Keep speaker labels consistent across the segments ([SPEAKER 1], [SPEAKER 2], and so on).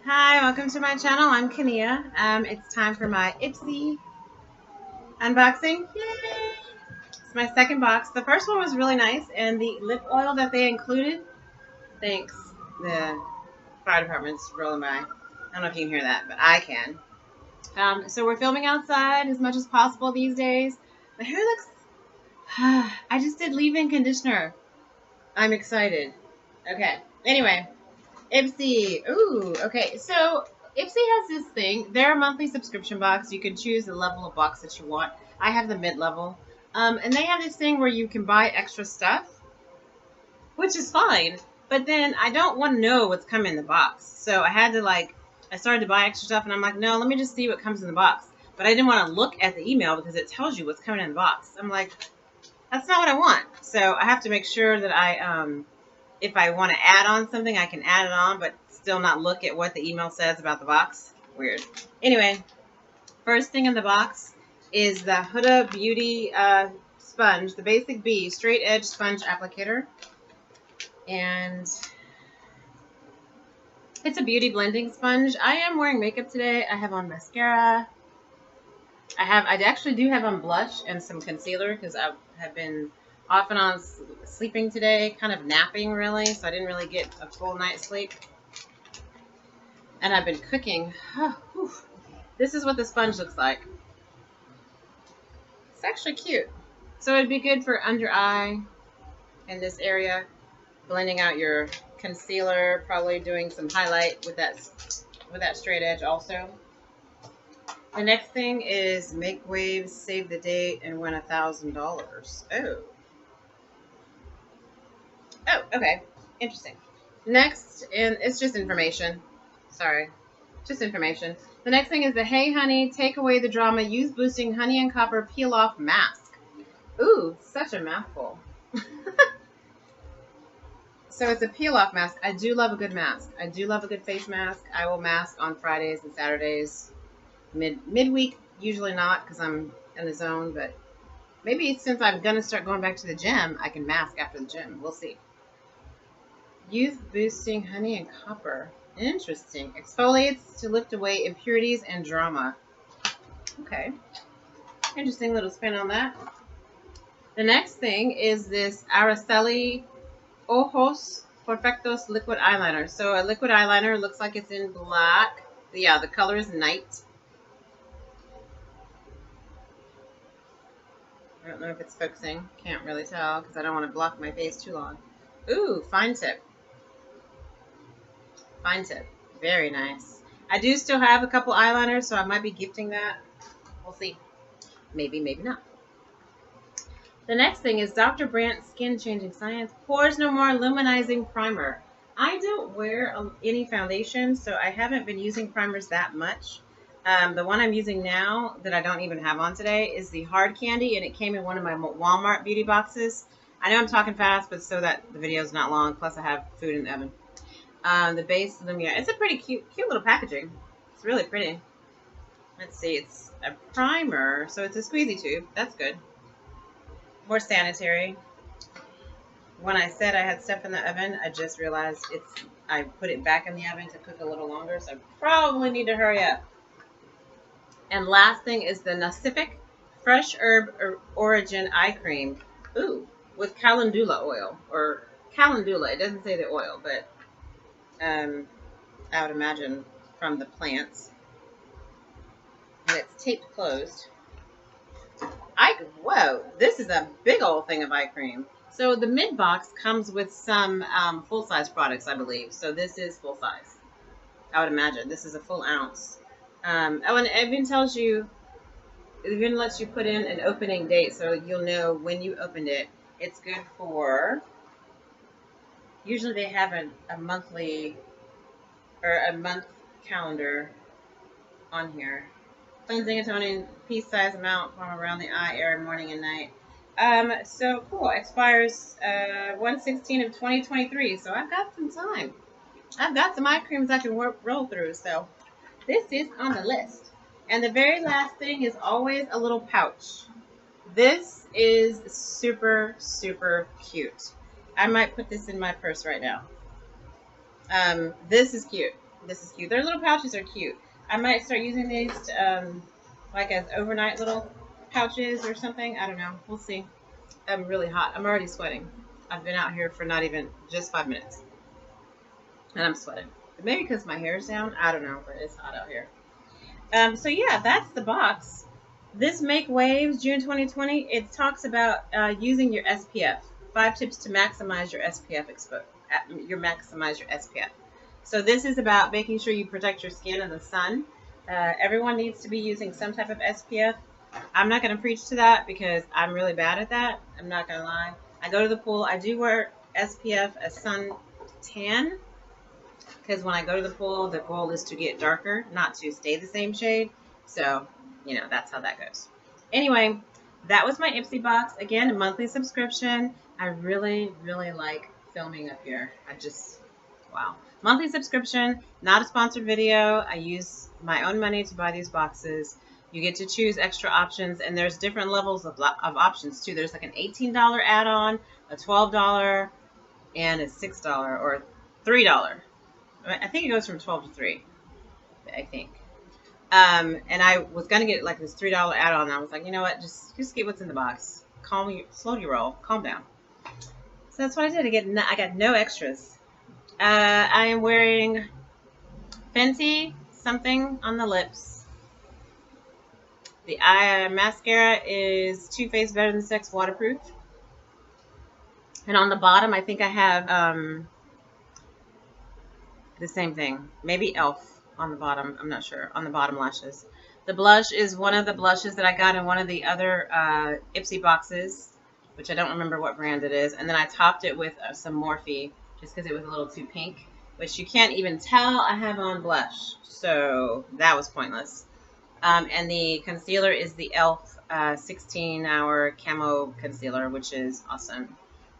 [SPEAKER 1] Hi, welcome to my channel. I'm Kania. It's time for my IPSY unboxing. Yay! It's my second box. The first one was really nice, and the lip oil that they included, thanks, the fire department's rolling by. I don't know if you can hear that, but I can. So we're filming outside as much as possible these days. My hair looks... I just did leave-in conditioner. I'm excited. Okay. Anyway, IPSY. Ooh, okay. So IPSY has this thing. They're a monthly subscription box. You can choose the level of box that you want. I have the mid-level. And they have this thing where you can buy extra stuff, which is fine. But then I don't want to know what's coming in the box. So I had to I started to buy extra stuff and I'm like, no, let me just see what comes in the box. But I didn't want to look at the email because it tells you what's coming in the box. I'm like, that's not what I want. So I have to make sure that if I want to add on something, I can add it on, but still not look at what the email says about the box. Weird. Anyway, first thing in the box is the Huda Beauty sponge, the Basic B Straight Edge Sponge Applicator. And it's a beauty blending sponge. I am wearing makeup today. I have on mascara. I actually do have on blush and some concealer because I have been off and on sleeping today, kind of napping really, so I didn't really get a full night's sleep. And I've been cooking. This is what the sponge looks like. It's actually cute. So it'd be good for under eye in this area, blending out your concealer, probably doing some highlight with that straight edge also. The next thing is make waves, save the date, and win $1,000. Oh, okay. Interesting. Next, and it's just information. Sorry. Just information. The next thing is the Hey Honey, Take Away the Drama, Youth Boosting Honey and Copper Peel Off Mask. Ooh, such a mouthful. So it's a peel off mask. I do love a good mask. I do love a good face mask. I will mask on Fridays and Saturdays. Midweek, usually not because I'm in the zone, but maybe since I'm going to start going back to the gym, I can mask after the gym. We'll see. Youth Boosting Honey and Copper. Interesting. Exfoliates to lift away impurities and drama. Okay. Interesting little spin on that. The next thing is this Araceli Ojos Perfectos liquid eyeliner. So a liquid eyeliner looks like it's in black. Yeah, the color is Night. I don't know if it's focusing. Can't really tell because I don't want to block my face too long. Ooh, fine tip. Fine tip. Very nice. I do still have a couple eyeliners, so I might be gifting that. We'll see. Maybe, maybe not. The next thing is Dr. Brandt Skin Changing Science Pores No More Luminizing Primer. I don't wear any foundation, so I haven't been using primers that much. The one I'm using now that I don't even have on today is the Hard Candy, and it came in one of my Walmart beauty boxes. I know I'm talking fast, but so that the video is not long, plus I have food in the oven. The base Lumia. It's a pretty cute little packaging. It's really pretty. Let's see. It's a primer, so it's a squeezy tube. That's good. More sanitary. When I said I had stuff in the oven, I just realized I put it back in the oven to cook a little longer, so I probably need to hurry up. And last thing is the Nacific Fresh Herb Origin Eye Cream. Ooh, with calendula oil. Or calendula. It doesn't say the oil, but I would imagine from the plants. And it's taped closed. Whoa, this is a big old thing of eye cream. So the mid box comes with some full-size products, I believe. So this is full size. I would imagine. This is a full ounce. Oh, and it even tells you, it even lets you put in an opening date so you'll know when you opened it. It's good for, usually they have a monthly or a month calendar on here. Cleansing and toning, piece size amount from around the eye area morning and night. So cool. Expires 1/16 of 2023. So I've got some time. I've got some eye creams I can roll through. So this is on the list. And the very last thing is always a little pouch. This is super, super cute. I might put this in my purse right now. This is cute. This is cute. Their little pouches are cute. I might start using these to, like as overnight little pouches or something. I don't know. We'll see. I'm really hot. I'm already sweating. I've been out here for not even just 5 minutes. And I'm sweating. Maybe because my hair's down. I don't know, but it's hot out here. So yeah, that's the box. This Make Waves June 2020. It talks about using your SPF. 5 tips to maximize your SPF maximize your SPF. So this is about making sure you protect your skin in the sun. Everyone needs to be using some type of SPF. I'm not going to preach to that because I'm really bad at that. I'm not going to lie. I go to the pool. I do wear SPF, a sun tan, because when I go to the pool, the goal is to get darker, not to stay the same shade. So, that's how that goes. Anyway, that was my IPSY box. Again, a monthly subscription. I really, really like filming up here. Wow. Monthly subscription, not a sponsored video. I use my own money to buy these boxes. You get to choose extra options, and there's different levels of options, too. There's like an $18 add-on, a $12, and a $6 or $3. I think it goes from 12 to 3, I think. And I was going to get like this $3 add-on. And I was like, you know what? Just get what's in the box. Slow your roll. Calm down. So that's what I did. I got no extras. I am wearing Fenty something on the lips. The eye mascara is Too Faced Better Than Sex waterproof. And on the bottom, I think I have the same thing. Maybe e.l.f. on the bottom. I'm not sure. On the bottom lashes. The blush is one of the blushes that I got in one of the other IPSY boxes, which I don't remember what brand it is. And then I topped it with some Morphe just because it was a little too pink, which you can't even tell I have on blush. So that was pointless. And the concealer is the e.l.f. 16-hour camo concealer, which is awesome.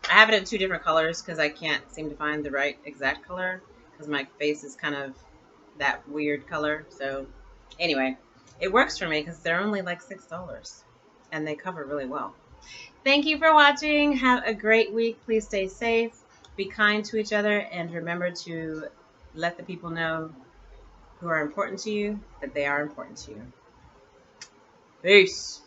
[SPEAKER 1] I have it in 2 different colors because I can't seem to find the right exact color because my face is kind of that weird color. So anyway, it works for me because they're only like $6 and they cover really well. Thank you for watching. Have a great week. Please stay safe, be kind to each other, and remember to let the people know who are important to you that they are important to you. Peace.